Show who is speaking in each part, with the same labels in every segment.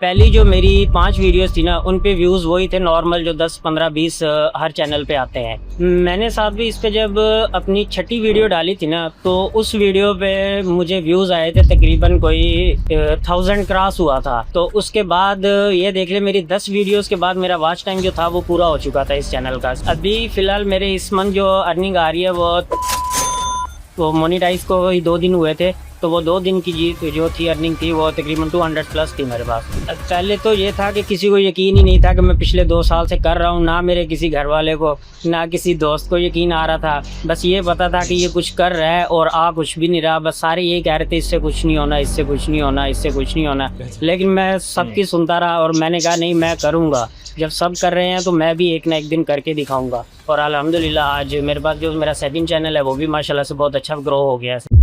Speaker 1: पहली जो मेरी 5 वीडियोस थी ना, उन पे व्यूज़ वही थे नॉर्मल जो 10, 15, 20 हर चैनल पे आते हैं। मैंने साथ भी इस पे जब अपनी छठी वीडियो डाली थी ना, तो उस वीडियो पे मुझे व्यूज़ आए थे तकरीबन कोई 1000 क्रॉस हुआ था। तो उसके बाद ये देख ले, मेरी 10 वीडियोस के बाद मेरा वॉच टाइम जो था वो पूरा हो चुका था इस चैनल का। अभी फ़िलहाल मेरे इस मंथ जो अर्निंग आ रही है वो मोनेटाइज को वही 2 दिन हुए थे, तो वो 2 दिन की जो थी अर्निंग थी वो तकरीबन 200 प्लस थी मेरे पास। पहले तो ये था कि किसी को यकीन ही नहीं था कि मैं पिछले 2 साल से कर रहा हूँ, ना मेरे किसी घर वाले को ना किसी दोस्त को यकीन आ रहा था। बस ये पता था कि ये कुछ कर रहा है और आ कुछ भी नहीं रहा। बस सारे ये कह रहे थे इससे कुछ नहीं होना, इससे कुछ नहीं होना, इससे कुछ नहीं होना। लेकिन मैं सबकी सुनता रहा और मैंने कहा नहीं, मैं करूँगा। जब सब कर रहे हैं तो मैं भी एक ना एक दिन करके दिखाऊंगा। और अल्हम्दुलिल्लाह आज मेरे पास जो मेरा सेकंड चैनल है वो भी माशाल्लाह से बहुत अच्छा ग्रो हो गया है।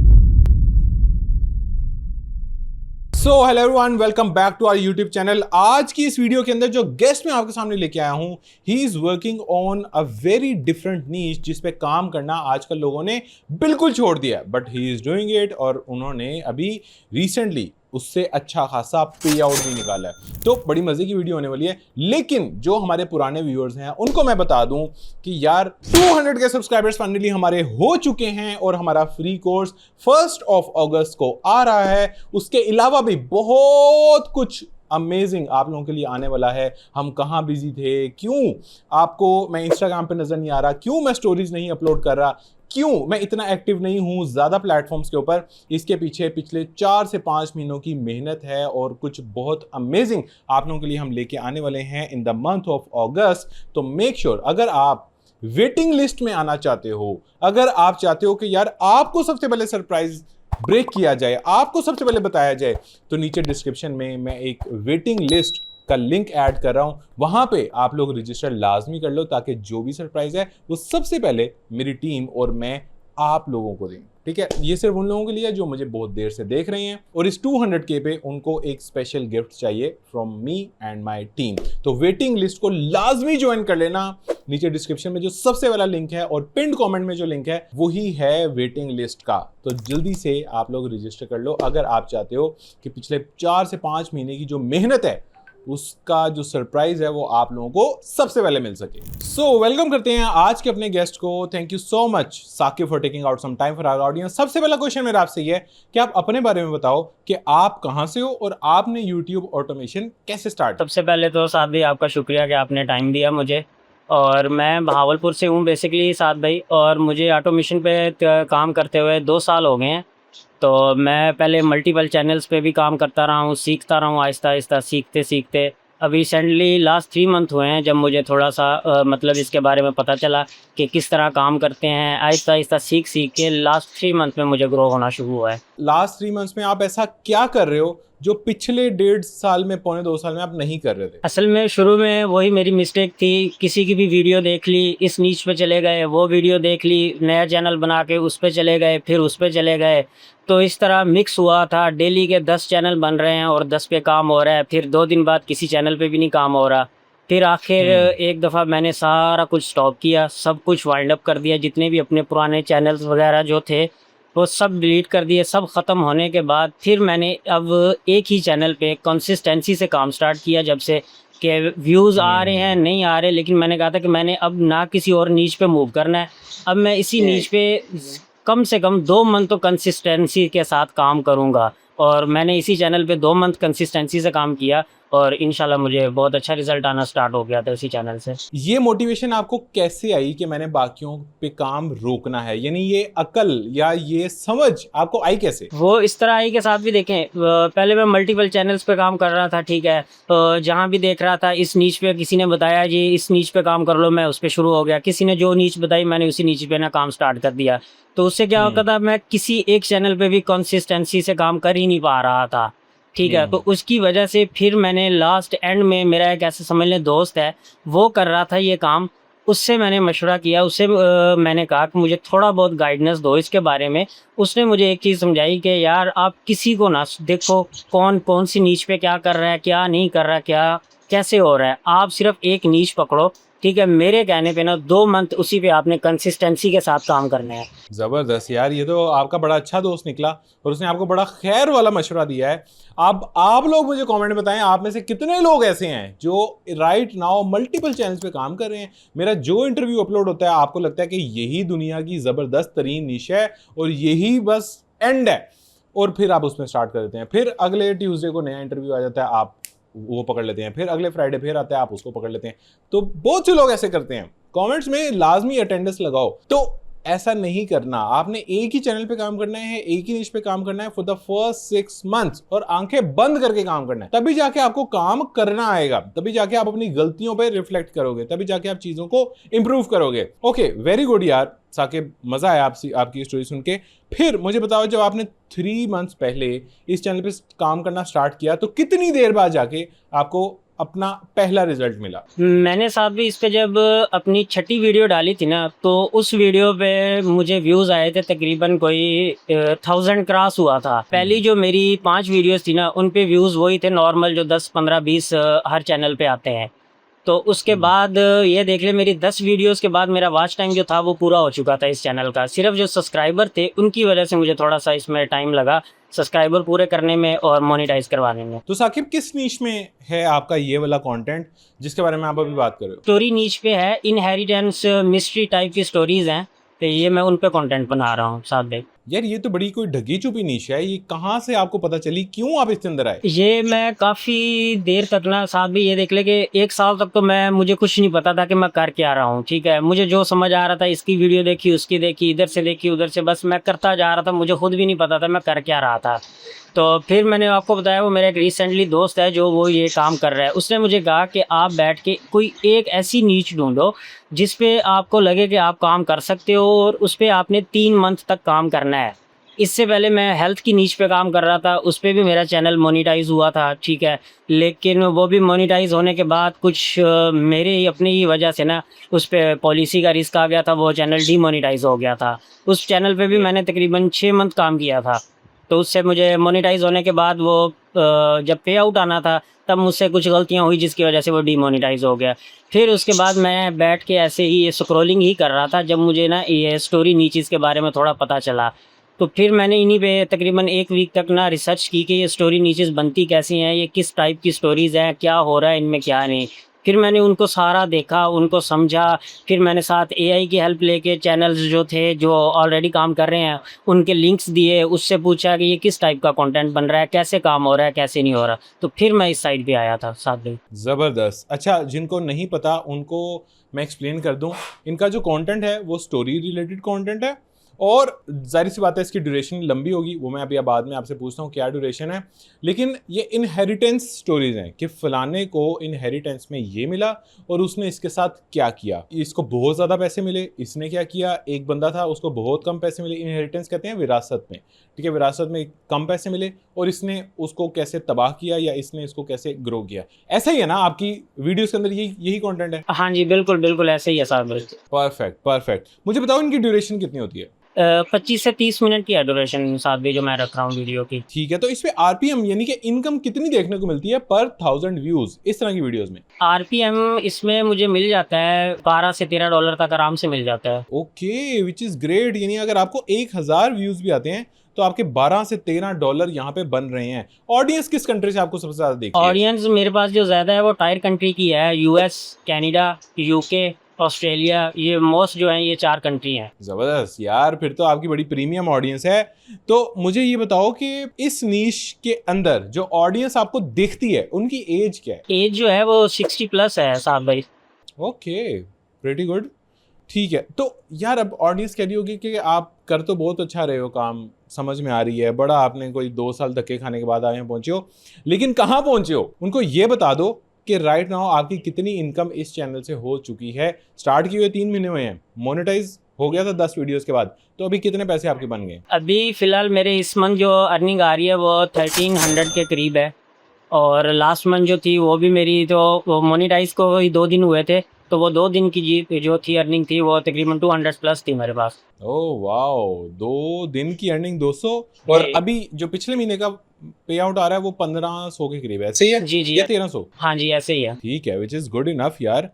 Speaker 2: So hello everyone, welcome back to our YouTube channel. आज की इस वीडियो के अंदर जो गेस्ट मैं आपके सामने लेके आया हूं, he is working on a very different niche जिस पे काम करना आजकल लोगों ने बिल्कुल छोड़ दिया, but he is doing it. और उन्होंने अभी रिसेंटली उससे अच्छा खासा पे आउट भी निकाला है। तो बड़ी मजे की वीडियो होने वाली है। लेकिन जो हमारे पुराने व्यूअर्स हैं उनको मैं बता दूं कि यार 200 के सब्सक्राइबर्स फाइनली हमारे हो चुके हैं और हमारा फ्री कोर्स 1 अगस्त को आ रहा है। उसके अलावा भी बहुत कुछ अमेजिंग आप लोगों के लिए आने वाला है। हम कहाँ बिजी थे, क्यों आपको मैं इंस्टाग्राम पे नजर नहीं आ रहा, क्यों मैं स्टोरीज नहीं अपलोड कर रहा, क्यों मैं इतना एक्टिव नहीं हूं ज्यादा प्लेटफॉर्म्स के ऊपर, इसके पीछे पिछले 4 से 5 महीनों की मेहनत है और कुछ बहुत अमेजिंग आप लोगों के लिए हम लेके आने वाले हैं इन द मंथ ऑफ अगस्त। तो मेक श्योर अगर आप वेटिंग लिस्ट में आना चाहते हो, अगर आप चाहते हो कि यार आपको सबसे पहले सरप्राइज ब्रेक किया जाए, आपको सबसे पहले बताया जाए, तो नीचे डिस्क्रिप्शन में मैं एक वेटिंग लिस्ट का लिंक ऐड कर रहा हूं। वहां पे आप लोग रजिस्टर लाजमी कर लो ताकि जो भी सरप्राइज है वो सबसे पहले मेरी टीम और मैं आप लोगों को दें। ठीक है, ये सिर्फ उन लोगों के लिए जो मुझे बहुत देर से देख रहे हैं और इस 200K पे उनको एक स्पेशल गिफ्ट चाहिए from me and my team. तो वेटिंग लिस्ट को लाजमी ज्वाइन कर लेना। नीचे डिस्क्रिप्शन में जो सबसे वाला लिंक है और पिंड कमेंट में जो लिंक है वही है वेटिंग लिस्ट का। तो जल्दी से आप लोग रजिस्टर कर लो अगर आप चाहते हो कि पिछले 4 से 5 महीने की जो मेहनत है उसका जो सरप्राइज है वो आप लोगों को सबसे पहले मिल सके। सो वेलकम करते हैं आज के अपने गेस्ट को। Thank you so much Saqib for taking out some time for our audience. सबसे पहला क्वेश्चन मेरा आपसे ये है कि आप अपने बारे में बताओ कि आप कहां से हो और आपने यूट्यूब ऑटोमेशन कैसे स्टार्ट।
Speaker 1: सबसे पहले तो साद भाई आपका शुक्रिया कि आपने टाइम दिया मुझे। और मैं बहावलपुर से हूँ बेसिकली साद भाई, और मुझे ऑटोमेशन पे काम करते हुए 2 साल हो गए हैं। तो मैं पहले मल्टीपल चैनल्स पे भी काम करता रहा हूँ, सीखता रहा हूँ आहिस्ता आहिस्ता, सीखते सीखते अभी रिसेंटली लास्ट 3 मंथ हुए हैं जब मुझे थोड़ा सा मतलब इसके बारे में पता चला कि किस तरह काम करते हैं। आहिस्ता आहिस्ता सीख सीख के लास्ट 3 मंथ में मुझे ग्रो होना शुरू हुआ है।
Speaker 2: लास्ट 3 मंथ्स में आप ऐसा क्या कर रहे हो जो पिछले 1.5 साल में, पौने 2 साल में आप नहीं कर रहे थे?
Speaker 1: असल में शुरू में वही मेरी मिस्टेक थी, किसी की भी वीडियो देख ली, इस नीच पे चले गए, वो वीडियो देख ली, नया चैनल बना के उस पे चले गए, फिर उस पे चले गए। तो इस तरह मिक्स हुआ था। डेली के 10 चैनल बन रहे हैं और 10 पे काम हो रहा है, फिर 2 दिन बाद किसी चैनल पे भी नहीं काम हो रहा। फिर आखिर एक दफ़ा मैंने सारा कुछ स्टॉप किया, सब कुछ वाइंड अप कर दिया, जितने भी अपने पुराने चैनल्स वगैरह जो थे वो सब डिलीट कर दिए। सब ख़त्म होने के बाद फिर मैंने अब एक ही चैनल पे कंसिस्टेंसी से काम स्टार्ट किया। जब से कि व्यूज़ आ रहे हैं नहीं आ रहे, लेकिन मैंने कहा था कि मैंने अब ना किसी और नीच पे मूव करना है। अब मैं इसी नीच पे कम से कम 2 मंथ तो कंसिस्टेंसी के साथ काम करूँगा। और मैंने इसी चैनल पे 2 मंथ कंसिस्टेंसी से काम किया और इंशाल्लाह मुझे बहुत अच्छा रिजल्ट आना स्टार्ट हो गया था उसी चैनल से।
Speaker 2: ये मोटिवेशन आपको कैसे आई कि मैंने बाकियों पे काम रोकना है, यानी ये अकल या ये समझ आपको आई कैसे?
Speaker 1: वो इस तरह आई के साथ भी देखें, पहले मैं मल्टीपल चैनल्स पे काम कर रहा था, ठीक है। तो जहाँ भी देख रहा था इस नीच पे किसी ने बताया जी इस नीच पे काम कर लो, मैं उस पर शुरू हो गया। किसी ने जो नीच बताई मैंने उसी नीच पे ना काम स्टार्ट कर दिया। तो उससे क्या होता था, मैं किसी एक चैनल पे भी कंसिस्टेंसी से काम कर ही नहीं पा रहा था, ठीक है। तो उसकी वजह से फिर मैंने लास्ट एंड में, मेरा एक ऐसे समझ लें दोस्त है, वो कर रहा था ये काम, उससे मैंने मशवरा किया। उससे मैंने कहा कि मुझे थोड़ा बहुत गाइडेंस दो इसके बारे में। उसने मुझे एक चीज़ समझाई कि यार आप किसी को ना देखो कौन कौन सी नीच पे क्या कर रहा है, क्या नहीं कर रहा, क्या कैसे हो रहा है, आप सिर्फ एक नीच पकड़ो, ठीक है, मेरे कहने पे ना 2 मंथ उसी पे आपने कंसिस्टेंसी के साथ काम करना है।
Speaker 2: जबरदस्त यार, ये तो आपका बड़ा अच्छा दोस्त निकला और उसने आपको बड़ा खैर वाला मशवरा दिया है। अब आप लोग मुझे कमेंट में बताएं, आप में से कितने लोग ऐसे हैं जो राइट नाउ मल्टीपल चैनल्स पे काम कर रहे हैं। मेरा जो इंटरव्यू अपलोड होता है आपको लगता है कि यही दुनिया की जबरदस्त तरीन निश है और यही बस एंड है, और फिर आप उसमें स्टार्ट कर देते हैं। फिर अगले ट्यूसडे को नया इंटरव्यू आ जाता है, आप वो पकड़ लेते हैं। फिर अगले फ्राइडे फिर आता है, आप उसको पकड़ लेते हैं। तो बहुत से लोग ऐसे करते हैं। कमेंट्स में लाजमी अटेंडेंस लगाओ। तो ऐसा नहीं करना, आपने एक ही चैनल पे काम करना है, एक ही निश पे काम करना है फॉर द फर्स्ट 6 मंथ्स और आंखें बंद करके काम करना है। तभी जाके आपको काम करना आएगा, तभी जाके आप अपनी गलतियों पे रिफ्लेक्ट करोगे, तभी जाके आप चीजों को इंप्रूव करोगे। ओके, वेरी गुड यार साकिब, मजा आया आपकी स्टोरी सुन के। फिर मुझे बताओ, जब आपने 3 मंथ्स पहले इस चैनल पे काम करना स्टार्ट किया तो कितनी देर बाद जाके आपको अपना पहला रिजल्ट मिला?
Speaker 1: मैंने साहब भी इस पे जब अपनी छठी वीडियो डाली थी ना, तो उस वीडियो पे मुझे व्यूज आए थे तकरीबन कोई 1000 क्रॉस हुआ था। पहली जो मेरी 5 वीडियोस थी ना, उन पे व्यूज वही थे नॉर्मल जो 10 15 20 हर चैनल पे आते हैं। तो उसके बाद ये देख ले, मेरी 10 वीडियोस के बाद मेरा वॉच टाइम जो था वो पूरा हो चुका था इस चैनल का। सिर्फ जो सब्सक्राइबर थे उनकी वजह से मुझे थोड़ा सा इसमें टाइम लगा सब्सक्राइबर पूरे करने में और मोनेटाइज करवाने में।
Speaker 2: तो साकिब, किस नीश में है आपका ये वाला कंटेंट जिसके बारे में आप अभी बात कर रहे हो?
Speaker 1: स्टोरी नीच पे है, इनहेरिटेंस मिस्ट्री टाइप की स्टोरीज हैं, तो ये मैं उन पे कंटेंट बना रहा हूँ साथ में।
Speaker 2: यार ये तो बड़ी कोई ढगी छुपी नीश है। ये कहाँ से आपको पता चली, क्यों आप इसके अंदर आए?
Speaker 1: ये मैं काफ़ी देर तक ना साथ भी, ये देख ले कि 1 साल तक तो मुझे कुछ नहीं पता था कि मैं कर क्या रहा हूँ। ठीक है, मुझे जो समझ आ रहा था, इसकी वीडियो देखी, उसकी देखी, इधर से देखी, उधर से, बस मैं करता जा रहा था। मुझे खुद भी नहीं पता था मैं कर क्या रहा था। तो फिर मैंने आपको बताया, वो मेरा एक रिसेंटली दोस्त है जो वो ये काम कर रहा है। उसने मुझे कहा कि आप बैठ के कोई एक ऐसी नीच ढूंढो जिस पे आपको लगे कि आप काम कर सकते हो, और उस पर आपने 3 मंथ तक काम करना है। इससे पहले मैं हेल्थ की नीच पे काम कर रहा था, उस पर भी मेरा चैनल मोनेटाइज हुआ था। ठीक है, लेकिन वो भी मोनेटाइज होने के बाद कुछ मेरे ही अपनी ही वजह से ना उस पर पॉलिसी का रिस्क आ गया था, वो चैनल डीमोनेटाइज हो गया था। उस चैनल पे भी मैंने तकरीबन 6 मंथ काम किया था। तो उससे मुझे मोनेटाइज होने के बाद वो जब पे आउट आना था तब मुझसे कुछ गलतियां हुई जिसकी वजह से वो डीमोनेटाइज हो गया। फिर उसके बाद मैं बैठ के ऐसे ही स्क्रॉलिंग ही कर रहा था, जब मुझे ना ये स्टोरी नीचेस के बारे में थोड़ा पता चला, तो फिर मैंने इन्हीं पे तकरीबन 1 वीक तक ना रिसर्च की कि ये स्टोरी नीचेस बनती कैसी हैं, ये किस टाइप की स्टोरीज़ हैं, क्या हो रहा है इनमें क्या नहीं। फिर मैंने उनको सारा देखा, उनको समझा। फिर मैंने साथ एआई की हेल्प लेके चैनल्स जो थे जो ऑलरेडी काम कर रहे हैं उनके लिंक्स दिए, उससे पूछा कि ये किस टाइप का कंटेंट बन रहा है, कैसे काम हो रहा है, कैसे नहीं हो रहा। तो फिर मैं इस साइड पे आया था साथ में।
Speaker 2: जबरदस्त। अच्छा, जिनको नहीं पता उनको मैं एक्सप्लेन कर दूं, इनका जो कंटेंट है वो स्टोरी रिलेटेड कंटेंट है, और जाहिर सी बात है इसकी ड्यूरेशन लंबी होगी, वो मैं अभी बाद में आपसे पूछता हूँ क्या ड्यूरेशन है। लेकिन ये इनहेरिटेंस स्टोरीज हैं कि फलाने को इनहेरिटेंस में ये मिला और उसने इसके साथ क्या किया, इसको बहुत ज़्यादा पैसे मिले, इसने क्या किया। एक बंदा था उसको बहुत कम पैसे मिले। इनहेरिटेंस कहते हैं विरासत में, ठीक है, विरासत में कम पैसे मिले और इसने उसको कैसे तबाह किया या इसने इसको कैसे ग्रो किया। ऐसा ही है ना आपकी वीडियोस के अंदर, यही कंटेंट है?
Speaker 1: हाँ जी, बिल्कुल बिल्कुल ऐसे ही है साहब।
Speaker 2: Perfect perfect. मुझे बताओ इनकी ड्यूरेशन कितनी होती है?
Speaker 1: 25 से 30 मिनट की है ड्यूरेशन साथ भी जो मैं रख रहा हूँ वीडियो की।
Speaker 2: ठीक है, तो इस पे आरपीएम यानी कि इनकम कितनी देखने को मिलती है पर 1000 व्यूज इस तरह की वीडियोस में?
Speaker 1: आरपीएम इसमें मुझे मिल जाता है $12 से $13 तक आराम से मिल जाता है।
Speaker 2: Okay, which is great. यानी अगर आपको 1000 व्यूज भी आते हैं तो आपके $12 से $13 यहाँ पे बन रहे हैं। ऑडियंस किस कंट्री से आपको सबसे ज्यादा देखती है?
Speaker 1: ऑडियंस मेरे पास जो ज्यादा है वो टायर कंट्री की है, यूएस, कनाडा, यूके, ऑस्ट्रेलिया, ये मोस्ट जो है ये 4 कंट्री हैं।
Speaker 2: जबरदस्त यार, फिर तो आपकी बड़ी प्रीमियम ऑडियंस है। तो मुझे ये बताओ कि इस नीश के अंदर जो ऑडियंस आपको देखती है उनकी एज क्या है?
Speaker 1: एज जो है वो 60+ है साहब भाई।
Speaker 2: Okay, pretty good. ठीक है, तो यार अब ऑडियंस कह रही होगी कि आप कर तो बहुत अच्छा रहे हो काम, समझ में आ रही है, बड़ा आपने कोई 2 साल धक्के खाने के बाद आए पहुंचे हो, लेकिन कहाँ पहुंचे हो? उनको ये बता दो कि राइट नाउ आपकी कितनी इनकम इस चैनल से हो चुकी है। स्टार्ट किए हुए 3 महीने हुए हैं, मोनेटाइज हो गया था 10 वीडियोस के बाद, तो अभी कितने पैसे आपके बन गए?
Speaker 1: अभी फिलहाल मेरे इस मंथ जो अर्निंग आ रही है वो 1300 के करीब है, और लास्ट मंथ जो थी वो भी मेरी तो मोनेटाइज को ही 2 दिन हुए थे, तो वो 2 दिन की जो थी अर्निंग थी वो तकरीबन 200+ थी मेरे पास।
Speaker 2: ओह वाओ, 2 दिन की अर्निंग 200, और अभी जो पिछले महीने का पे आउट आ रहा है वो 1500 के करीब है, ऐसे ही है?
Speaker 1: जी जी,
Speaker 2: या 1300?
Speaker 1: हाँ जी ऐसे ही है।
Speaker 2: ठीक है, विच इज गुड इनफ यार।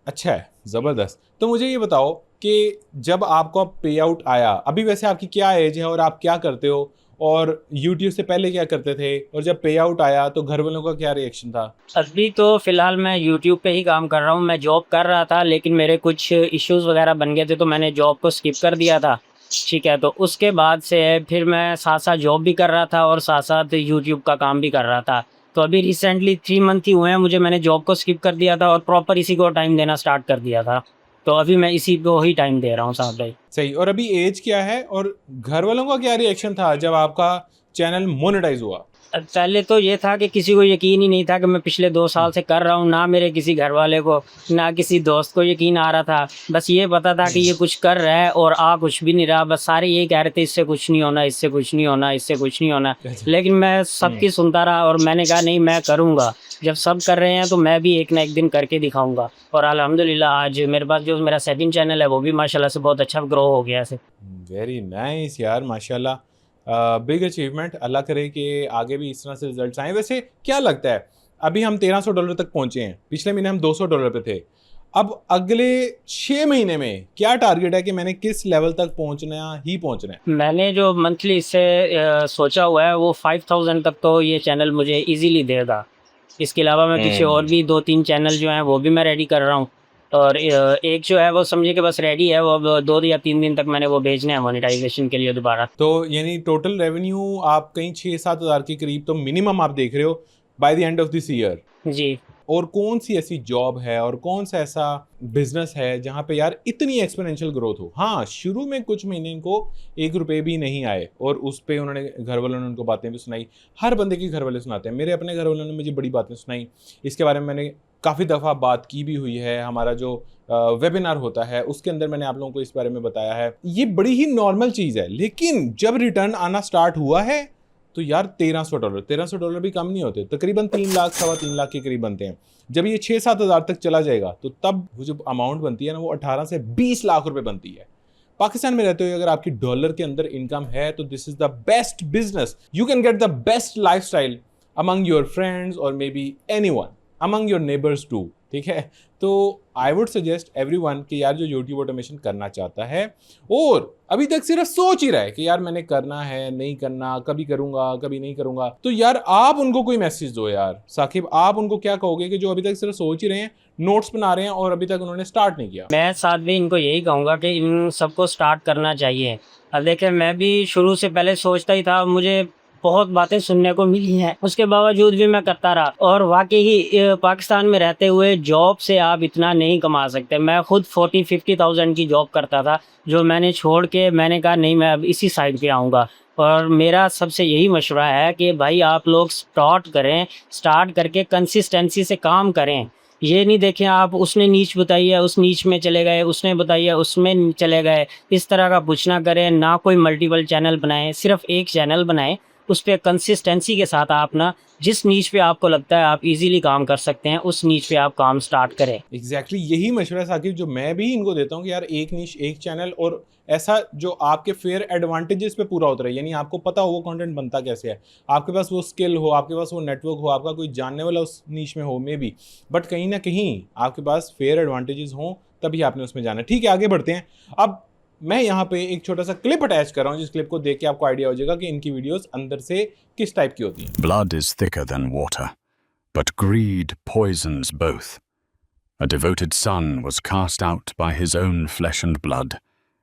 Speaker 2: अच्छा है, ज़बरदस्त। तो मुझे ये बताओ कि जब आपको पे आउट आया, अभी वैसे आपकी क्या एज है और आप क्या करते हो, और यूट्यूब से पहले क्या करते थे, और जब पे आउट आया तो घर वालों का क्या रिएक्शन था?
Speaker 1: अभी तो फ़िलहाल मैं यूट्यूब पे ही काम कर रहा हूँ। मैं जॉब कर रहा था, लेकिन मेरे कुछ इश्यूज़ वग़ैरह बन गए थे, तो मैंने जॉब को स्किप कर दिया था। ठीक है, तो उसके बाद से फिर मैं साथ-साथ जॉब भी कर रहा था और साथ-साथ यूट्यूब का काम भी कर रहा था। तो अभी रिसेंटली 3 मंथ ही हुए हैं मुझे, मैंने जॉब को स्किप कर दिया था और प्रॉपर इसी को टाइम देना स्टार्ट कर दिया था। तो अभी मैं इसी को ही टाइम दे रहा हूँ साहब भाई।
Speaker 2: सही। और अभी एज क्या है, और घर वालों का क्या रिएक्शन था जब आपका चैनल मोनेटाइज हुआ?
Speaker 1: पहले तो ये था कि किसी को यकीन ही नहीं था कि मैं पिछले 2 साल से कर रहा हूँ, ना मेरे किसी घरवाले को, ना किसी दोस्त को यकीन आ रहा था। बस ये पता था कि ये कुछ कर रहा है और आ कुछ भी नहीं रहा। बस सारे यही कह रहे थे इससे कुछ नहीं होना, इससे कुछ नहीं होना, इससे कुछ नहीं होना। लेकिन मैं सबकी सुनता रहा और मैंने कहा नहीं, मैं करूँगा। जब सब कर रहे हैं तो मैं भी एक ना एक दिन करके दिखाऊँगा। और अल्हम्दुलिल्लाह आज मेरे पास जो मेरा सेकंड चैनल है वो भी माशाल्लाह से बहुत अच्छा ग्रो हो गया है।
Speaker 2: वेरी नाइस यार, माशाल्लाह। Big achievement. अल्लाह करे कि आगे भी इस तरह से रिजल्ट्स आए। वैसे क्या लगता है, अभी हम $1300 तक पहुंचे हैं, पिछले महीने हम $200 पे थे। अब अगले 6 महीने में क्या टारगेट है कि मैंने किस लेवल तक पहुंचना है?
Speaker 1: मैंने जो मंथली इससे सोचा हुआ है वो 5000 तक तो ये चैनल मुझे इजीली देगा। इसके अलावा मैं पीछे और भी 2-3 चैनल जो हैं वो भी मैं रेडी कर रहा हूँ। और एक जो है वो समझिए कि बस रेडी है, वो अब 2 या 3 दिन तक मैंने वो भेजने हैं मोनेटाइजेशन के लिए दोबारा।
Speaker 2: तो यानी टोटल रेवेन्यू आप कहीं 6-7 हज़ार के करीब तो मिनिमम आप देख रहे हो by the end of this year.
Speaker 1: जी।
Speaker 2: और कौन सी ऐसी जॉब है और कौन सा ऐसा बिजनेस है जहां पे यार इतनी एक्सपोनेंशियल ग्रोथ हो? हाँ, शुरू में कुछ महीने इनको ₹1 भी नहीं आए, और उस पे उन्होंने, घर वालों ने उनको बातें भी सुनाई। हर बंदे के घर वाले सुनाते हैं, मेरे अपने घर वालों ने मुझे बड़ी बातें सुनाई। इसके बारे में मैंने काफ़ी दफ़ा बात की भी हुई है। हमारा जो वेबिनार होता है उसके अंदर मैंने आप लोगों को इस बारे में बताया है। ये बड़ी ही नॉर्मल चीज़ है, लेकिन जब रिटर्न आना स्टार्ट हुआ है तो यार $1300 भी कम नहीं होते, तकरीबन 3 लाख, सवा 3 लाख के करीब बनते हैं। जब ये 6-7 हज़ार तक चला जाएगा तो तब वो जो अमाउंट बनती है ना, वो 18 से 20 लाख रुपए बनती है। पाकिस्तान में रहते हुए अगर आपकी डॉलर के अंदर इनकम है तो this is the best business. You can get the best lifestyle among your friends और may be anyone, among your neighbours too. ठीक है, तो आई वुड सजेस्ट एवरीवन कि यार जो यूट्यूब ऑटोमेशन करना चाहता है और अभी तक सिर्फ सोच ही रहा है कि यार मैंने करना है, नहीं करना, कभी करूंगा कभी नहीं करूंगा, तो यार आप उनको कोई मैसेज दो यार। साकिब, आप उनको क्या कहोगे कि जो अभी तक सिर्फ सोच ही रहे हैं, नोट्स बना रहे हैं और अभी तक उन्होंने स्टार्ट नहीं किया?
Speaker 1: मैं साथ भी इनको यही कहूँगा कि इन सबको स्टार्ट करना चाहिए। अब देखिए, मैं भी शुरू से पहले सोचता ही था, मुझे बहुत बातें सुनने को मिली हैं, उसके बावजूद भी मैं करता रहा। और वाकई ही पाकिस्तान में रहते हुए जॉब से आप इतना नहीं कमा सकते। मैं खुद 40-50,000 की जॉब करता था, जो मैंने छोड़ के मैंने कहा नहीं, मैं अब इसी साइड पे आऊँगा। और मेरा सबसे यही मशवरा है कि भाई आप लोग स्टार्ट करें, स्टार्ट करके कंसिस्टेंसी से काम करें। ये नहीं देखें आप उसने नीच बताई है उस नीच में चले गए, उसने बताई है उसमें चले गए, इस तरह का कुछ ना करें। ना कोई मल्टीपल चैनल बनाएं, सिर्फ एक चैनल बनाएं, उस पर कंसिस्टेंसी के साथ आप ना जिस नीच पे आपको लगता है आप इजीली काम कर सकते हैं, उस नीच पे आप काम स्टार्ट करें।
Speaker 2: एग्जैक्टली यही मशवरा साकिब जो मैं भी इनको देता हूँ कि यार एक नीश, एक चैनल, और ऐसा जो आपके फेयर एडवांटेजेस पे पूरा उतरे। यानी आपको पता हो वो कंटेंट बनता कैसे है, आपके पास वो स्किल हो, आपके पास वो नेटवर्क हो, आपका कोई जानने वाला उस नीश में हो मे बी, बट कहीं ना कहीं आपके पास फेयर एडवांटेजेस हों तभी आपने उसमें जाना है। ठीक है, आगे बढ़ते हैं। अब मैं यहाँ पे एक छोटा सा क्लिप अटैच कर रहा हूँ, जिस क्लिप को देख के आपको आइडिया हो जाएगा कि इनकी वीडियोस अंदर से किस टाइप की होती हैं।
Speaker 3: Blood is thicker than water, but greed poisons both. A devoted son was cast out by his own flesh and blood,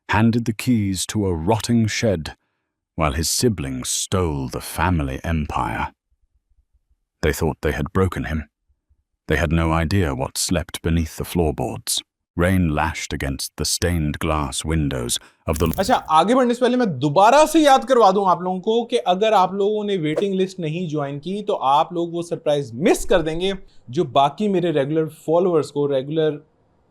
Speaker 3: handed the keys to a rotting shed, while his siblings stole the family empire. They thought they had broken him. They had no idea what slept beneath the floorboards. Rain lashed against the stained glass windows of the...
Speaker 2: अच्छा, आगे बढ़ने से पहले मैं दोबारा से याद करवा दूं आप लोगों को कि अगर आप लोगों ने वेटिंग लिस्ट नहीं ज्वाइन की तो आप लोग वो सरप्राइज मिस कर देंगे जो बाकी मेरे रेगुलर फॉलोअर्स को, रेगुलर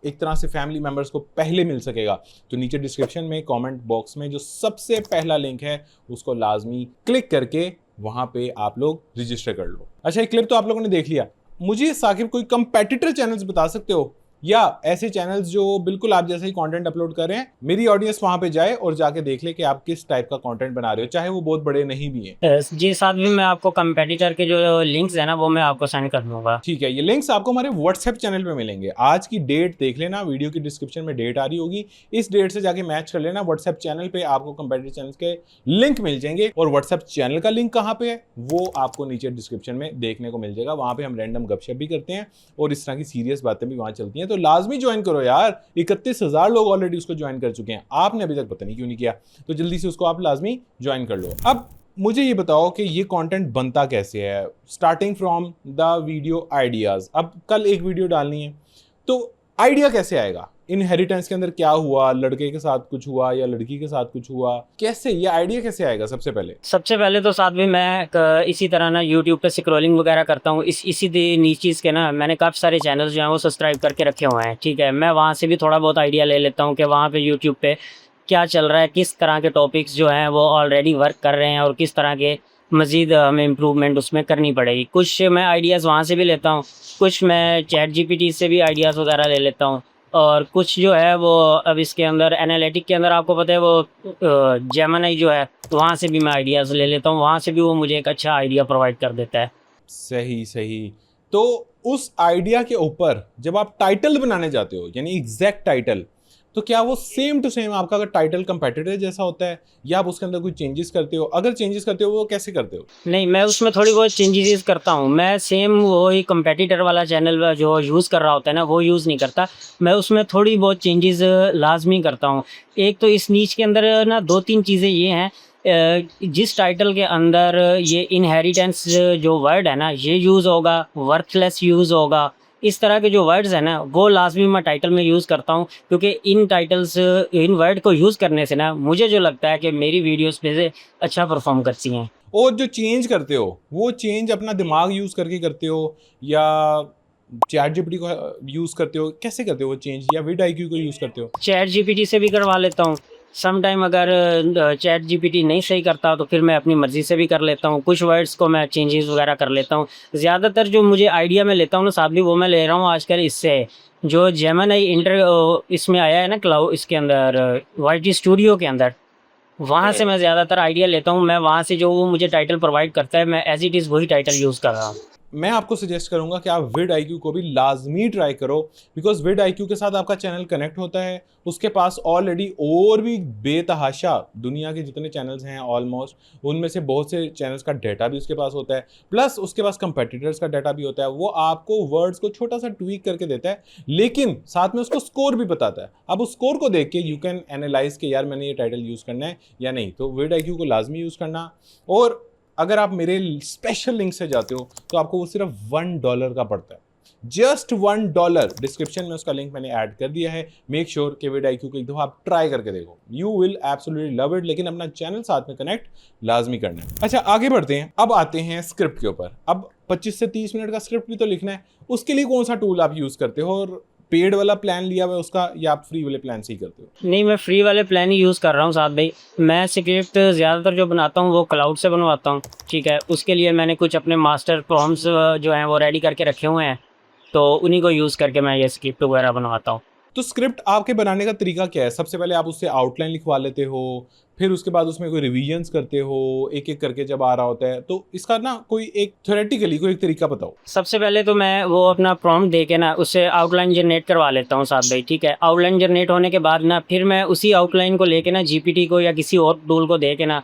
Speaker 2: एक तरह से फैमिली मेंबर्स को पहले मिल सकेगा। तो नीचे डिस्क्रिप्शन में कमेंट बॉक्स में जो सबसे पहला लिंक है उसको लाजमी क्लिक करके वहां पे आप लोग रजिस्टर कर लो। अच्छा, एक क्लिप तो आप लोगों ने देख लिया। मुझे साकिब कोई कंपेटिटर चैनल्स बता सकते हो या ऐसे चैनल्स जो बिल्कुल आप जैसे ही कंटेंट अपलोड कर रहे हैं, मेरी ऑडियंस वहां पे जाए और जाके देख ले कि आप किस टाइप का कंटेंट बना रहे हो, चाहे वो बहुत बड़े नहीं भी हैं।
Speaker 1: जी साथ भी मैं आपको कंपेटिटर के जो लिंक्स है ना वो मैं आपको सेंड कर दूंगा।
Speaker 2: ठीक है, ये लिंक्स आपको हमारे व्हाट्सएप चैनल पे मिलेंगे। आज की डेट देख लेना, वीडियो की डिस्क्रिप्शन में डेट आ रही होगी, इस डेट से जाके मैच कर लेना। व्हाट्सएप चैनल पे आपको कंपेटिटिव चैनल्स के लिंक मिल जाएंगे, और व्हाट्सएप चैनल का लिंक कहाँ पे है वो आपको नीचे डिस्क्रिप्शन में देखने को मिल जाएगा। वहां पे हम रैंडम गपशप भी करते हैं और इस तरह की सीरियस बातें भी वहां चलती हैं, तो लाजमी ज्वाइन करो यार। 31,000 लोग ऑलरेडी उसको ज्वाइन कर चुके हैं, आपने अभी तक पता नहीं क्यों नहीं किया, तो जल्दी से उसको आप लाजमी ज्वाइन कर लो। अब मुझे ये बताओ कि ये कंटेंट बनता कैसे है, starting from the video ideas. अब कल एक वीडियो डालनी है, तो आइडिया कैसे आएगा? इनहेरिटेंस के अंदर क्या हुआ, लड़के के साथ कुछ हुआ या लड़की के साथ कुछ हुआ, कैसे ये आइडिया कैसे आएगा? सबसे पहले
Speaker 1: तो साथ में मैं इसी तरह ना यूट्यूब पे स्क्रॉलिंग वगैरह करता हूँ, इसी नीचीज़ के ना मैंने काफ़ी सारे चैनल्स जो हैं वो सब्सक्राइब करके रखे हुए हैं। ठीक है, मैं वहाँ से भी थोड़ा बहुत आइडिया ले लेता हूँ कि वहाँ पे यूट्यूब पे क्या चल रहा है, किस तरह के टॉपिक्स जो हैं वो ऑलरेडी वर्क कर रहे हैं और किस तरह के मज़ीद हमें इम्प्रूवमेंट उसमें करनी पड़ेगी। कुछ मैं आइडियाज़ वहाँ से भी लेता हूँ, कुछ मैं चैट जीपीटी से भी आइडियाज़ वगैरह ले लेता हूँ, और कुछ जो है वो अब इसके अंदर एनालिटिक के अंदर आपको पता है वो जेमिनी जो है, तो वहाँ से भी मैं आइडियाज़ ले लेता हूँ, वहाँ से भी वो मुझे एक अच्छा आइडिया प्रोवाइड कर देता है।
Speaker 2: सही। तो उस आइडिया के ऊपर जब आप टाइटल बनाने जाते हो, यानी एग्जैक्ट टाइटल, तो क्या वो सेम टू सेम आपका अगर टाइटल कंपेटिटर जैसा होता है, या आप उसके अंदर कोई चेंजेस करते हो? अगर चेंजेस करते हो वो कैसे करते हो?
Speaker 1: नहीं, मैं उसमें थोड़ी बहुत चेंजेस करता हूँ। मैं सेम वही कंपेटिटर वाला चैनल जो यूज़ कर रहा होता है ना वो यूज़ नहीं करता, मैं उसमें थोड़ी बहुत चेंजेस लाजमी करता हूँ। एक तो इस नीच के अंदर ना 2-3 चीज़ें ये हैं, जिस टाइटल के अंदर ये इनहेरिटेंस जो वर्ड है ना ये यूज़ होगा, वर्थलेस यूज़ होगा, इस तरह के जो वर्ड्स हैं ना वो लाजमी मैं टाइटल में यूज़ करता हूँ, क्योंकि इन वर्ड को यूज़ करने से ना मुझे जो लगता है कि मेरी वीडियोस पे से अच्छा परफॉर्म करती हैं।
Speaker 2: और जो चेंज करते हो वो चेंज अपना दिमाग यूज करके करते हो या चैट जीपीटी को यूज करते हो? कैसे करते हो वो चेंज, या विड आईक्यू को यूज करते हो?
Speaker 1: चैट जीपीटी से भी करवा लेता हूँ। सम टाइम अगर चैट जीपीटी नहीं सही करता तो फिर मैं अपनी मर्ज़ी से भी कर लेता हूँ। कुछ वर्ड्स को मैं चेंजेस वगैरह कर लेता हूँ। ज़्यादातर जो मुझे आइडिया में लेता हूँ ना साहब, वो मैं ले रहा हूँ आजकल इससे, जो जेमिनी इसमें आया है ना क्लाउड, इसके अंदर वाईटी स्टूडियो के अंदर, वहाँ से मैं ज़्यादातर आइडिया लेता हूँ। मैं वहाँ से जो वो मुझे टाइटल प्रोवाइड करता है, मैं एज इट इज़ वही टाइटल यूज़ कर रहा हूँ।
Speaker 2: मैं आपको सजेस्ट करूंगा कि आप विड आईक्यू को भी लाजमी ट्राई करो, बिकॉज विड आईक्यू के साथ आपका चैनल कनेक्ट होता है, उसके पास ऑलरेडी और भी बेतहाशा दुनिया के जितने चैनल्स हैं ऑलमोस्ट, उनमें से बहुत से चैनल्स का डाटा भी उसके पास होता है, प्लस उसके पास कंपेटिटर्स का डाटा भी होता है। वो आपको वर्ड्स को छोटा सा ट्वीक करके देता है, लेकिन साथ में उसको स्कोर भी बताता है। अब उस स्कोर को देख के यू कैन एनालाइज के यार मैंने ये टाइटल यूज़ करना है या नहीं। तो विड आईक्यू को लाजमी यूज़ करना। और अगर आप मेरे स्पेशल लिंक से जाते हो तो आपको वो सिर्फ $1 का पड़ता है, जस्ट $1। डिस्क्रिप्शन में उसका लिंक मैंने ऐड कर दिया है। मेक श्योर कि विड आईक्यू को एक दफ़ा आप ट्राई करके देखो, you will absolutely love it. लेकिन अपना चैनल साथ में कनेक्ट लाजमी करना है। अच्छा, आगे बढ़ते हैं। अब आते हैं स्क्रिप्ट के ऊपर। अब 25 से 30 मिनट का स्क्रिप्ट भी तो लिखना है, उसके लिए कौन सा टूल आप यूज़ करते हो? और पेड वाला प्लान लिया हुआ है उसका, या आप फ्री वाले प्लान से ही करते हो?
Speaker 1: नहीं, मैं फ्री वाले प्लान ही यूज़ कर रहा हूँ साथ भाई। मैं स्क्रिप्ट ज़्यादातर जो बनाता हूँ वो क्लाउड से बनवाता हूँ। ठीक है, उसके लिए मैंने कुछ अपने मास्टर प्रॉम्प्ट्स जो हैं वो रेडी करके रखे हुए हैं, तो उन्हीं को यूज़ करके मैं ये स्क्रिप्ट वगैरह बनवाता हूँ।
Speaker 2: तो स्क्रिप्ट आपके बनाने का तरीका क्या है? सबसे पहले आप उससे आउटलाइन लिखवा लेते हो, फिर उसके बाद उसमें कोई रिवीजन्स करते हो एक एक करके जब आ रहा होता है? तो इसका ना कोई एक थ्योरेटिकली कोई एक तरीका बताओ।
Speaker 1: सबसे पहले तो मैं वो अपना प्रॉम्प्ट दे के ना उससे आउटलाइन जनरेट करवा लेता हूँ साथ भाई। ठीक है, आउटलाइन जनरेट होने के बाद ना फिर मैं उसी आउटलाइन को लेके ना जीपीटी को या किसी और टूल को दे के ना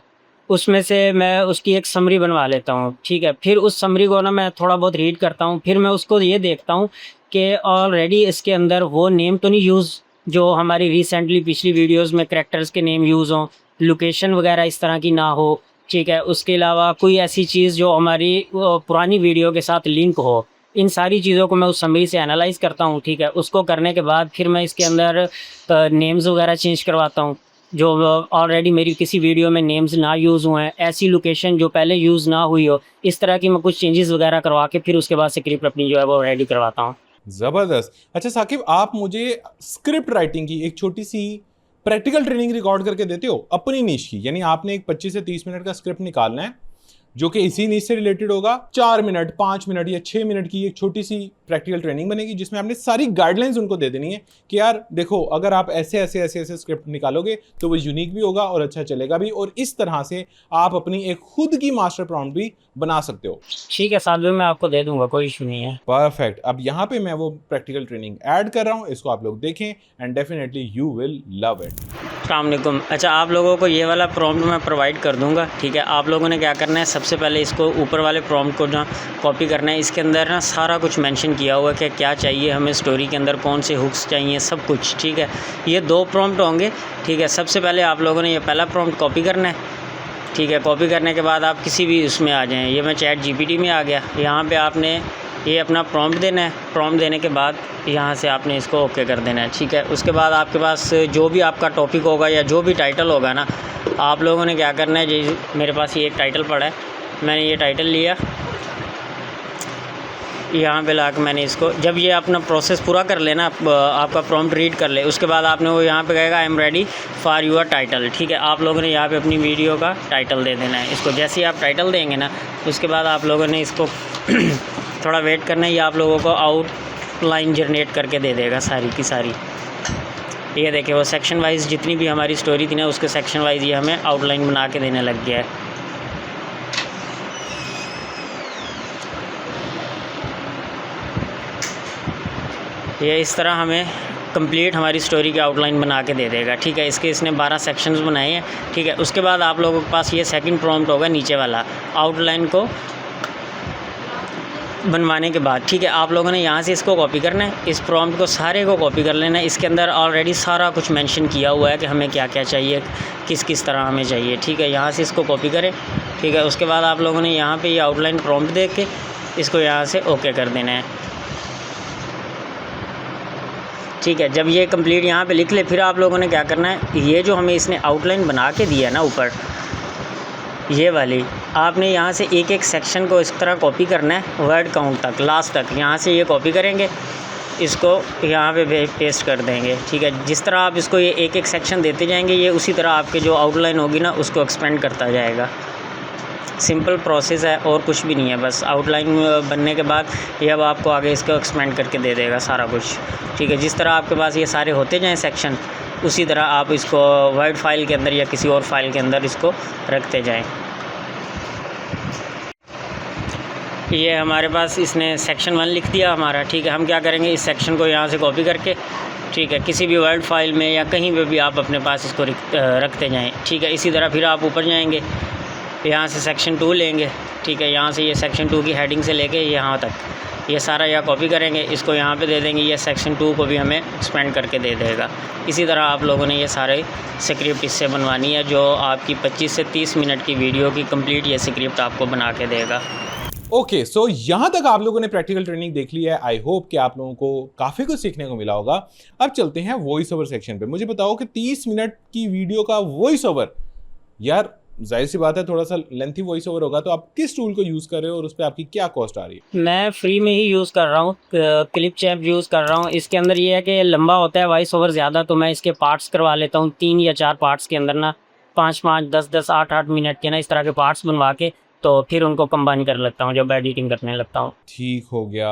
Speaker 1: उसमें से मैं उसकी एक समरी बनवा लेता हूँ। ठीक है, फिर उस समरी को ना मैं थोड़ा बहुत रीड करता हूँ, फिर मैं उसको ये देखता हूँ कि ऑलरेडी इसके अंदर वो नेम तो नहीं यूज़ जो हमारी रिसेंटली पिछली वीडियोस में करैक्टर्स के नेम यूज़ हों, लोकेशन वगैरह इस तरह की ना हो। ठीक है, उसके अलावा कोई ऐसी चीज़ जो हमारी पुरानी वीडियो के साथ लिंक हो। इन सारी चीज़ों को मैं उस समरी से एनालाइज करता हूँ। ठीक है, उसको करने के बाद फिर मैं इसके अंदर नेम्स वगैरह चेंज करवाता हूँ जो ऑलरेडी मेरी किसी वीडियो में नेम्स ना यूज़ हुए हैं, ऐसी लोकेशन जो पहले यूज़ ना हुई हो, इस तरह की मैं कुछ चेंजेस वगैरह करवा के फिर उसके बाद स्क्रिप्ट अपनी जो है वो रेडी करवाता हूँ।
Speaker 2: ज़बरदस्त। अच्छा साकिब, आप मुझे स्क्रिप्ट राइटिंग की एक छोटी सी प्रैक्टिकल ट्रेनिंग रिकॉर्ड करके देते हो अपनी नीश की, यानी आपने एक 25 से 30 मिनट का स्क्रिप्ट निकालना है, जो कि इसी नीच से रिलेटेड होगा। 4 मिनट, 5 मिनट या 6 मिनट की एक छोटी सी प्रैक्टिकल ट्रेनिंग बनेगी जिसमें आपने सारी गाइडलाइंस उनको दे देनी है कि यार देखो, अगर आप ऐसे ऐसे ऐसे ऐसे स्क्रिप्ट निकालोगे तो वो यूनिक भी होगा और अच्छा चलेगा भी, और इस तरह से आप अपनी एक खुद की मास्टर प्रॉम्प्ट भी बना सकते हो।
Speaker 1: ठीक है साहब, मैं आपको दे दूंगा, कोई इशू नहीं है।
Speaker 2: परफेक्ट। अब यहाँ पे मैं वो प्रैक्टिकल ट्रेनिंग ऐड कर रहा हूँ, इसको आप लोग देखें and definitely you will love it.
Speaker 1: अस्सलाम वालेकुम। अच्छा, आप लोगों को ये वाला प्रॉम्प्ट मैं प्रोवाइड कर दूंगा, ठीक है। आप लोगों ने क्या करना है, सबसे पहले इसको ऊपर वाले प्रॉम्प्ट को ना कॉपी करना है। इसके अंदर ना सारा कुछ मेंशन किया हुआ है कि क्या चाहिए हमें स्टोरी के अंदर, कौन से हुक्स चाहिए, सब कुछ, ठीक है। ये 2 प्रॉम्प्ट होंगे, ठीक है। सबसे पहले आप लोगों ने ये पहला प्रॉम्प्ट कॉपी करना है, ठीक है। कॉपी करने के बाद आप किसी भी उसमें आ जाएँ, ये मैं चैट जीपीटी में आ गया। यहाँ पे आपने ये अपना प्रॉम्प्ट देना है। प्रॉम्प्ट देने के बाद यहाँ से आपने इसको ओके कर देना है, ठीक है। उसके बाद आपके पास जो भी आपका टॉपिक होगा या जो भी टाइटल होगा ना, आप लोगों ने क्या करना है, जी मेरे पास ये एक टाइटल पड़ा है, मैंने ये टाइटल लिया, यहाँ पे ला के मैंने इसको, जब ये अपना प्रोसेस पूरा कर लेना, आपका प्रॉम्प्ट रीड कर ले, उसके बाद आपने वो यहाँ पे कहेगा I am ready for your title, ठीक है। आप लोगों ने यहाँ पे अपनी वीडियो का टाइटल दे देना है। इसको जैसे ही आप टाइटल देंगे ना, उसके बाद आप लोगों ने इसको थोड़ा वेट करना है, ये आप लोगों को आउटलाइन जनरेट करके दे देगा सारी की सारी। ये देखिए, वो सेक्शन वाइज जितनी भी हमारी स्टोरी थी ना, उसके सेक्शन वाइज ये हमें आउटलाइन बना के देने लग गया है। ये इस तरह हमें कंप्लीट हमारी स्टोरी की आउटलाइन बना के दे देगा, ठीक है। इसके इसने 12 सेक्शंस बनाए हैं, ठीक है। उसके बाद आप लोगों के पास ये सेकंड प्रॉम्प्ट होगा नीचे वाला, आउटलाइन को बनवाने के बाद, ठीक है। आप लोगों ने यहाँ से इसको कॉपी करना है, इस प्रॉम्प्ट को सारे को कॉपी कर लेना है। इसके अंदर ऑलरेडी सारा कुछ मेंशन किया हुआ है कि हमें क्या क्या चाहिए, किस किस तरह हमें चाहिए, ठीक है। यहाँ से इसको कॉपी करें, ठीक है। उसके बाद आप लोगों ने यहाँ पे ये आउटलाइन प्रॉम्प्ट दे के इसको यहाँ से ओके कर देना है, ठीक है। जब ये कंप्लीट यहाँ पे लिख ले, फिर आप लोगों ने क्या करना है, ये जो हमें इसने आउटलाइन बना के दिया है ना ऊपर, ये वाली, आपने यहाँ से एक एक सेक्शन को इस तरह कॉपी करना है वर्ड काउंट तक, लास्ट तक। यहाँ से ये कॉपी करेंगे, इसको यहाँ पे पेस्ट कर देंगे, ठीक है। जिस तरह आप इसको ये एक एक सेक्शन देते जाएंगे, ये उसी तरह आपके जो आउटलाइन होगी ना, उसको एक्सपेंड करता जाएगा। सिंपल प्रोसेस है और कुछ भी नहीं है, बस आउटलाइन बनने के बाद ये अब आपको आगे इसको एक्सपेंड करके दे देगा सारा कुछ, ठीक है। जिस तरह आपके पास ये सारे होते जाएँ सेक्शन, उसी तरह आप इसको वर्ड फाइल के अंदर या किसी और फाइल के अंदर इसको रखते जाएं। ये हमारे पास इसने सेक्शन 1 लिख दिया हमारा, ठीक है। हम क्या करेंगे, इस सेक्शन को यहाँ से कॉपी करके, ठीक है, किसी भी वर्ड फाइल में या कहीं पे भी आप अपने पास इसको रखते जाएं, ठीक है। इसी तरह फिर आप ऊपर जाएंगे, यहाँ से सेक्शन 2 लेंगे, ठीक है। यहाँ से ये सेक्शन 2 की हेडिंग से लेके यहाँ तक ये सारा यहाँ कॉपी करेंगे, इसको यहाँ पे दे देंगे, ये सेक्शन 2 को भी हमें एक्सपेंड करके दे देगा। इसी तरह आप लोगों ने ये सारे स्क्रिप्ट इससे बनवानी है, जो आपकी 25 से 30 मिनट की वीडियो की कंप्लीट ये स्क्रिप्ट आपको बना के देगा।
Speaker 2: ओके, सो यहाँ तक आप लोगों ने प्रैक्टिकल ट्रेनिंग देख ली है। आई होप कि आप लोगों को काफ़ी कुछ सीखने को मिला होगा। अब चलते हैं वॉइस ओवर सेक्शन पे। मुझे बताओ कि 30 मिनट की वीडियो का वॉइस ओवर, यार जाहिर सी बात है थोड़ा सा लेंथी वॉइस ओवर होगा, तो आप किस टूल को यूज़ कर रहे हो और उस पर आपकी क्या कॉस्ट आ रही है?
Speaker 1: मैं फ्री में ही यूज़ कर रहा हूँ, क्लिप चैप यूज़ कर रहा हूँ। इसके अंदर ये है कि लंबा होता है वॉइस ओवर ज़्यादा, तो मैं इसके पार्ट्स करवा लेता हूँ 3 या 4 पार्ट्स के अंदर ना, 5-5, 10-10, 8-8 मिनट के ना, इस तरह के पार्ट्स बनवा के, तो फिर उनको कंबाइन कर लेता हूँ जब एडिटिंग करने लगता हूँ।
Speaker 2: ठीक हो गया।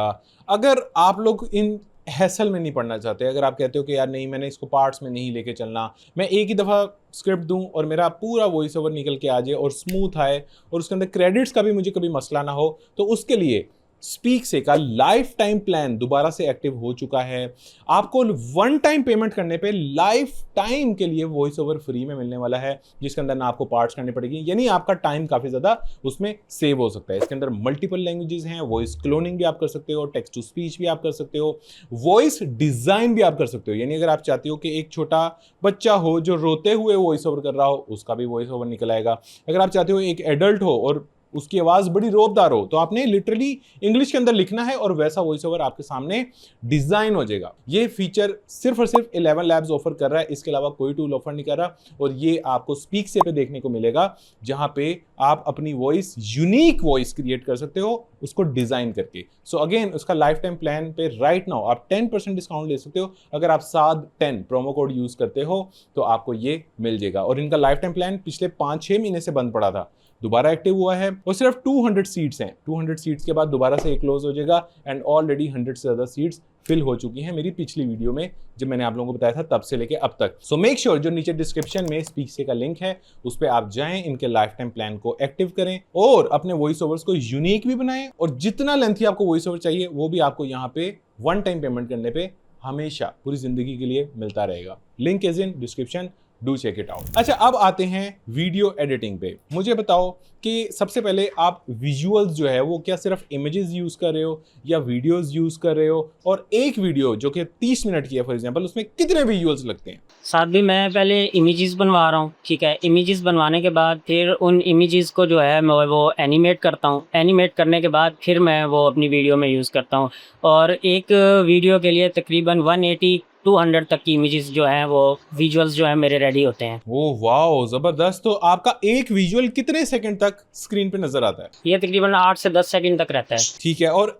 Speaker 2: अगर आप लोग इन हैसल में नहीं पढ़ना चाहते, अगर आप कहते हो कि यार नहीं, मैंने इसको पार्ट्स में नहीं लेके चलना, मैं एक ही दफ़ा स्क्रिप्ट दूं और मेरा पूरा वॉइस ओवर निकल के आ जाए और स्मूथ आए और उसके अंदर क्रेडिट्स का भी मुझे कभी मसला ना हो, तो उसके लिए स्पीक से का लाइफ टाइम प्लान दोबारा से एक्टिव हो चुका है। आपको 1 टाइम पेमेंट करने पे लाइफ टाइम के लिए वॉइस ओवर फ्री में मिलने वाला है, जिसके अंदर ना आपको पार्ट्स करनी पड़ेगी, यानी आपका टाइम काफ़ी ज़्यादा उसमें सेव हो सकता है। इसके अंदर मल्टीपल लैंग्वेजेस हैं, वॉइस क्लोनिंग भी आप कर सकते हो, टेक्स्ट टू स्पीच भी आप कर सकते हो, वॉइस डिज़ाइन भी आप कर सकते हो। यानी अगर आप चाहते हो कि एक छोटा बच्चा हो जो रोते हुए वॉइस ओवर कर रहा हो, उसका भी वॉइस ओवर निकल आएगा। अगर आप चाहते हो एक एडल्ट हो और उसकी आवाज़ बड़ी रोबदार हो, तो आपने लिटरली इंग्लिश के अंदर लिखना है और वैसा वॉइस ओवर आपके सामने डिज़ाइन हो जाएगा। ये फीचर सिर्फ और सिर्फ 11 लैब्स ऑफर कर रहा है, इसके अलावा कोई टूल ऑफर नहीं कर रहा, और ये आपको स्पीक से पे देखने को मिलेगा, जहां पे आप अपनी वॉइस, यूनिक वॉइस क्रिएट कर सकते हो उसको डिज़ाइन करके। सो अगेन, उसका लाइफ टाइम प्लान पे राइट नाउ आप 10% डिस्काउंट ले सकते हो। अगर आप SAD10 प्रोमो कोड यूज़ करते हो तो आपको ये मिल जाएगा। और इनका लाइफ टाइम प्लान पिछले 5-6 महीने से बंद पड़ा था, दोबारा एक्टिव हुआ है और सिर्फ 200 सीट्स हैं। 200 सीट्स के बाद दोबारा से क्लोज हो जाएगा एंड ऑलरेडी 100 से ज़्यादा सीट्स फिल हो चुकी हैं मेरी पिछली वीडियो में जब मैंने आप लोगों को बताया था तब से लेके अब तक। सो मेक श्योर जो नीचे डिस्क्रिप्शन में स्पीक का लिंक है उस पर आप जाएं, इनके लाइफ टाइम प्लान को एक्टिव करें और अपने वॉइस ओवर्स को यूनिक भी बनाएं और जितना लेंथी आपको वॉइस ओवर चाहिए वो भी आपको यहाँ पे वन टाइम पेमेंट करने पे हमेशा पूरी जिंदगी के लिए मिलता रहेगा। Link is in description, do check it out. अच्छा, अब आते हैं वीडियो एडिटिंग पे। मुझे बताओ कि सबसे पहले आप विजुअल्स जो है वो क्या सिर्फ इमेजेस यूज कर रहे हो या वीडियोस यूज कर रहे हो, और एक वीडियो जो कि 30 मिनट की है फॉर एग्जांपल उसमें कितने विजुअल्स लगते हैं?
Speaker 1: साथ भी मैं पहले इमेजेस बनवा रहा हूँ, ठीक है। इमेजेस बनवाने के बाद फिर उन इमेजेस को जो है मैं वो एनिमेट करता हूँ। एनिमेट करने के बाद फिर मैं वो अपनी वीडियो में यूज़ करता हूँ और एक वीडियो के लिए तकरीबन 180-200 तक की इमेजेस जो हैं वो विजुअल्स जो है मेरे रेडी होते हैं।
Speaker 2: ओह वाओ, जबरदस्त। तो आपका एक विजुअल कितने सेकंड तक स्क्रीन पे नजर आता है?
Speaker 1: ये तकरीबन 8 से 10 सेकंड तक रहता है।
Speaker 2: ठीक है, और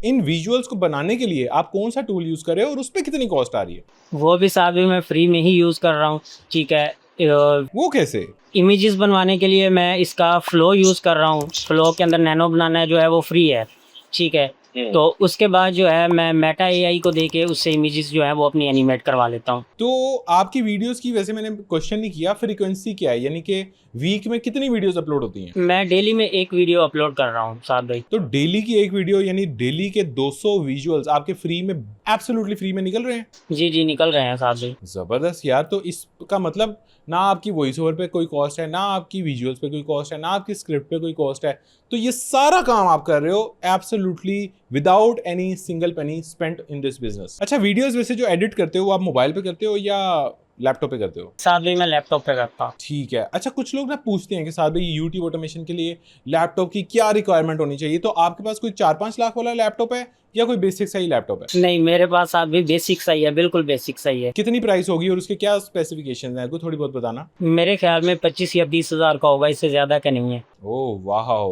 Speaker 2: इन विजुअल्स को बनाने के लिए आप कौन सा टूल यूज कर रहे हो और उस पर कितनी कॉस्ट आ रही है?
Speaker 1: वो भी साथ भी मैं फ्री में ही यूज़ कर रहा हूँ, ठीक है।
Speaker 2: वो कैसे?
Speaker 1: इमेजेस बनवाने के लिए मैं इसका फ्लो यूज़ कर रहा हूँ। फ्लो के अंदर नैनो बनाना जो है वो फ्री है, ठीक है। तो उसके बाद जो है मैं मेटा एआई को देके उससे इमेजेस जो है वो अपनी एनिमेट करवा लेता हूँ।
Speaker 2: तो आपकी वीडियोस की, वैसे मैंने क्वेश्चन नहीं किया, फ्रीक्वेंसी क्या है, यानी कि वीक में कितनी वीडियोस अपलोड होती हैं?
Speaker 1: मैं डेली में एक वीडियो अपलोड कर रहा हूँ साथ भाई।
Speaker 2: तो डेली की एक वीडियो यानी डेली के 200 विजुअल्स आपके फ्री में, एब्सोल्युटली फ्री में निकल रहे हैं?
Speaker 1: जी जी निकल रहे हैं साथ भाई।
Speaker 2: जबरदस्त यार। तो इसका मतलब ना आपकी वॉइस ओवर पे कोई कॉस्ट है, ना आपकी विजुअल्स पे कोई कॉस्ट है, ना आपकी स्क्रिप्ट पे कोई कॉस्ट है। तो ये सारा काम आप कर रहे हो absolutely without any single penny spent in this business. अच्छा, वीडियोस वैसे जो एडिट करते हो वो आप मोबाइल पे करते हो या लैपटॉप पे करते हो?
Speaker 1: साथ भी मैं लैपटॉप पे करता हूँ।
Speaker 2: ठीक है। अच्छा, कुछ लोग ना पूछते हैं कि साथ भाई यूट्यूब ऑटोमेशन के लिए लैपटॉप की क्या रिक्वायरमेंट होनी चाहिए, तो आपके पास कोई 4-5 लाख वाला लैपटॉप है या कोई बेसिक सा ही लैपटॉप है?
Speaker 1: नहीं, मेरे पास साथ भी बेसिक सही है, बिल्कुल बेसिक सही है।
Speaker 2: कितनी प्राइस होगी और उसके क्या स्पेसिफिकेशंस हैं, थोड़ी बहुत बताना।
Speaker 1: मेरे ख्याल में 25 या 20 हज़ार का होगा, इससे ज़्यादा का नहीं है।
Speaker 2: ओह वाह,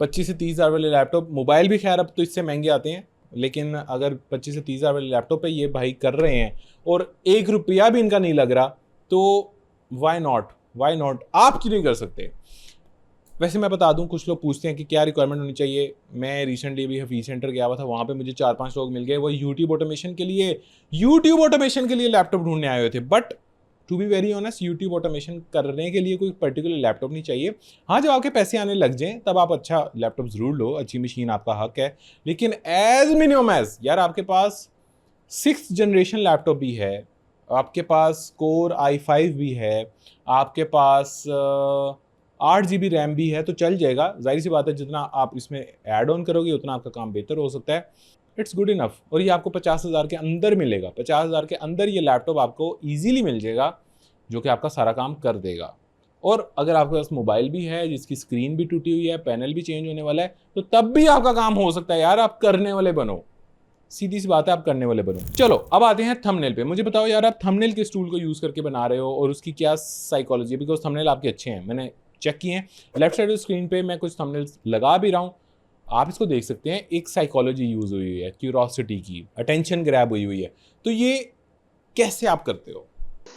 Speaker 2: 25 से 30 हज़ार वाले लैपटॉप। मोबाइल भी खैर अब तो इससे महंगे आते हैं, लेकिन अगर 25 से 30 हज़ार वाले लैपटॉप पे ये भाई कर रहे हैं और 1 रुपया भी इनका नहीं लग रहा, तो वाई नॉट आप क्यों नहीं कर सकते? वैसे मैं बता दूं, कुछ लोग पूछते हैं कि क्या रिक्वायरमेंट होनी चाहिए। मैं रिसेंटली अभी हफीज सेंटर गया हुआ था, वहाँ पे मुझे 4-5 लोग मिल गए, वो यूट्यूब ऑटोमेशन के लिए लैपटॉप ढूंढने आए हुए थे। But to be very honest, YouTube automation करने के लिए कोई पर्टिकुलर लैपटॉप नहीं चाहिए। हाँ, जब आपके पैसे आने लग जाएं तब आप अच्छा लैपटॉप ज़रूर लो, अच्छी मशीन आपका हक है। लेकिन एज मिनिमम यार आपके पास 6th जनरेशन लैपटॉप भी है, आपके पास कोर i5 भी है, आपके पास 8 GB रैम भी है, तो चल जाएगा। जाहिर सी बात है जितना आप इसमें ऐड ऑन करोगे उतना आपका काम बेहतर हो सकता है। It's good enough. और ये आपको 50,000 के अंदर मिलेगा। 50,000 के अंदर ये लैपटॉप आपको ईजिली मिल जाएगा जो कि आपका सारा काम कर देगा। और अगर आपके पास मोबाइल भी है जिसकी स्क्रीन भी टूटी हुई है, पैनल भी चेंज होने वाला है, तो तब भी आपका काम हो सकता है। यार आप करने वाले बनो, सीधी सी बात है, आप करने वाले बनो। चलो अब आते हैं थंबनेल पे। मुझे बताओ यार, आप थंबनेल किस टूल को यूज़ करके बना रहे हो और उसकी क्या साइकोलॉजी है? बिकॉज थंबनेल आपके अच्छे हैं, मैंने चेक किए हैं। लेफ्ट साइड स्क्रीन पे मैं कुछ थंबनेल्स लगा भी रहा हूँ, आप इसको देख सकते हैं। एक साइकोलॉजी यूज़ हुई है, क्यूरोसिटी की, अटेंशन ग्रैब हुई है। तो ये कैसे आप करते हो?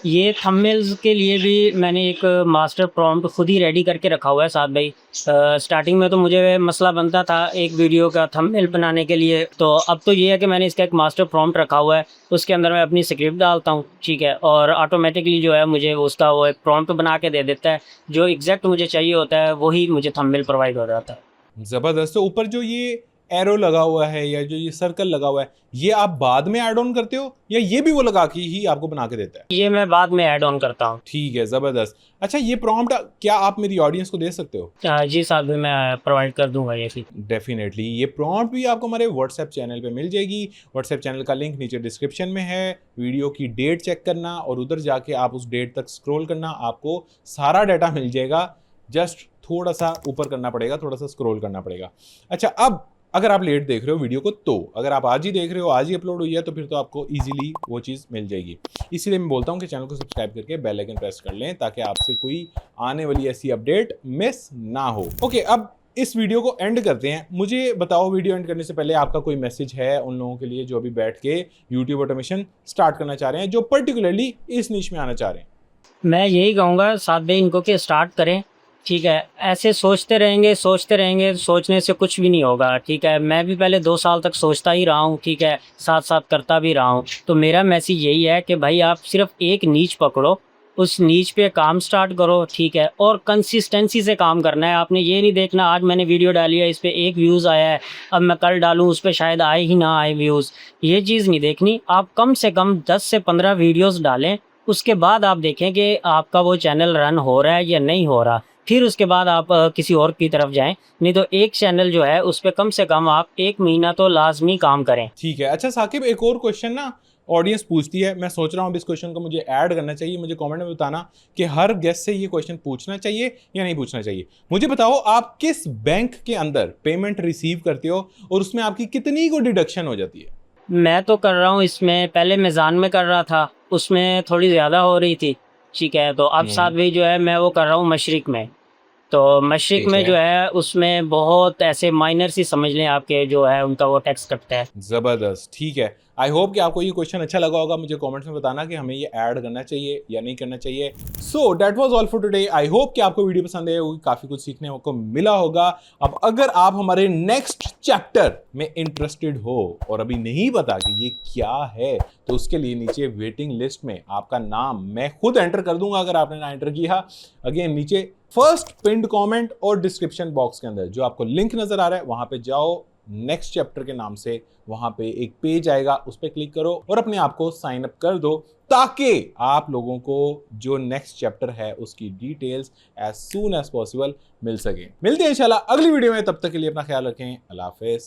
Speaker 1: ये थंबनेल्स के लिए भी मैंने एक मास्टर प्रॉम्प्ट खुद ही रेडी करके रखा हुआ है साथ भाई। स्टार्टिंग में तो मुझे मसला बनता था एक वीडियो का थंबनेल बनाने के लिए, तो अब तो ये है कि मैंने इसका एक मास्टर प्रॉम्प्ट रखा हुआ है, उसके अंदर मैं अपनी स्क्रिप्ट डालता हूँ, ठीक है, और ऑटोमेटिकली जो है मुझे उसका वो एक प्रॉम्प्ट बना के दे देता है। जो एग्जैक्ट मुझे चाहिए होता है वही मुझे थंबनेल प्रोवाइड हो जाता है।
Speaker 2: ज़बरदस्त। तो ऊपर जो ये एरो लगा हुआ है या जो ये सर्कल लगा हुआ है, ये आप बाद में ऐड ऑन करते हो या ये भी वो लगा के ही आपको बना के देता है?
Speaker 1: ये मैं बाद में ऐड ऑन करता हूँ।
Speaker 2: ठीक है, ज़बरदस्त। अच्छा, ये प्रॉम्प्ट क्या आप मेरी ऑडियंस को दे सकते हो?
Speaker 1: जी साहब, भी मैं प्रोवाइड कर दूंगा ये फिर।
Speaker 2: डेफिनेटली। ये प्रॉम्प्ट भी आपको हमारे व्हाट्सएप चैनल पे मिल जाएगी। व्हाट्सएप चैनल का लिंक नीचे डिस्क्रिप्शन में है। वीडियो की डेट चेक करना और उधर जाके आप उस डेट तक स्क्रॉल करना, आपको सारा डाटा मिल जाएगा। जस्ट थोड़ा सा ऊपर करना पड़ेगा, थोड़ा सा स्क्रॉल करना पड़ेगा। अच्छा, अब अगर आप लेट देख रहे हो वीडियो को, तो अगर आप आज ही देख रहे हो, आज ही अपलोड हुई है, तो फिर तो आपको इजीली वो चीज़ मिल जाएगी। इसीलिए मैं बोलता हूँ कि चैनल को सब्सक्राइब करके बेल आइकन प्रेस कर लें ताकि आपसे कोई आने वाली ऐसी अपडेट मिस ना हो। ओके, अब इस वीडियो को एंड करते हैं। मुझे बताओ, वीडियो एंड करने से पहले आपका कोई मैसेज है उन लोगों के लिए जो अभी बैठ के यूट्यूब ऑटोमेशन स्टार्ट करना चाह रहे हैं, जो पर्टिकुलरली इस नीश में आना चाह रहे हैं?
Speaker 1: मैं यही कहूँगा साथ भाई इनको कि स्टार्ट करें ठीक है, ऐसे सोचते रहेंगे सोचने से कुछ भी नहीं होगा। ठीक है, मैं भी पहले 2 साल तक सोचता ही रहा हूँ, ठीक है, साथ साथ करता भी रहा हूँ। तो मेरा मैसेज यही है कि भाई आप सिर्फ एक नीच पकड़ो, उस नीच पे काम स्टार्ट करो, ठीक है, और कंसिस्टेंसी से काम करना है। आपने ये नहीं देखना आज मैंने वीडियो डाली है, इस पे 1 व्यूज़ आया है, अब मैं कल डालूँ उस पे शायद आए ही ना आए व्यूज़, ये चीज़ नहीं देखनी। आप कम से कम 10 से 15 वीडियोज़ डालें, उसके बाद आप देखें कि आपका वो चैनल रन हो रहा है या नहीं हो रहा, फिर उसके बाद आप किसी और की तरफ जाएं। नहीं तो एक चैनल जो है उस पे कम से कम आप 1 महीना तो लाजमी काम करें।
Speaker 2: ठीक है। अच्छा साकिब, एक और क्वेश्चन ना ऑडियंस पूछती है, मैं सोच रहा हूँ अब इस क्वेश्चन को मुझे ऐड करना चाहिए। मुझे कमेंट में बताना कि हर गेस्ट से ये क्वेश्चन पूछना चाहिए या नहीं पूछना चाहिए। मुझे बताओ आप किस बैंक के अंदर पेमेंट रिसीव करते हो और उसमें आपकी कितनी को डिडक्शन हो जाती है?
Speaker 1: मैं तो कर रहा हूँ इसमें, पहले मिज़ान में कर रहा था, उसमें थोड़ी ज़्यादा हो रही थी, ठीक है, तो अब साथ भी जो है मैं वो कर रहा हूँ मशरिक में। तो मशरिक
Speaker 2: ठीक
Speaker 1: में
Speaker 2: है।
Speaker 1: जो है उसमें बहुत ऐसे माइनर सी समझ लें आपके जो है उनका वो टैक्स कटता है।
Speaker 2: जबरदस्त। ठीक है, आई होप कि आपको ये क्वेश्चन अच्छा लगा होगा। मुझे कमेंट्स में बताना कि हमें ये ऐड करना चाहिए या नहीं करना चाहिए। So that was all for today. I hope कि आपको वीडियो पसंद आई होगी, काफी कुछ सीखने को मिला होगा। अब अगर आप हमारे नेक्स्ट चैप्टर में इंटरेस्टेड हो और अभी नहीं पता कि ये क्या है, तो उसके लिए नीचे वेटिंग लिस्ट में आपका नाम मैं खुद एंटर कर दूंगा अगर आपने ना एंटर किया। अगेन नीचे फर्स्ट पिन्ड कमेंट और डिस्क्रिप्शन बॉक्स के अंदर जो आपको लिंक नजर आ रहा है वहां पे जाओ, नेक्स्ट चैप्टर के नाम से वहां पे एक पेज आएगा, उस पर क्लिक करो और अपने आप को साइन अप कर दो, ताकि आप लोगों को जो नेक्स्ट चैप्टर है उसकी details as soon as possible मिल सके। मिलते हैं इंशाल्लाह अगली वीडियो में, तब तक के लिए अपना ख्याल रखें। अल्लाह हाफिज।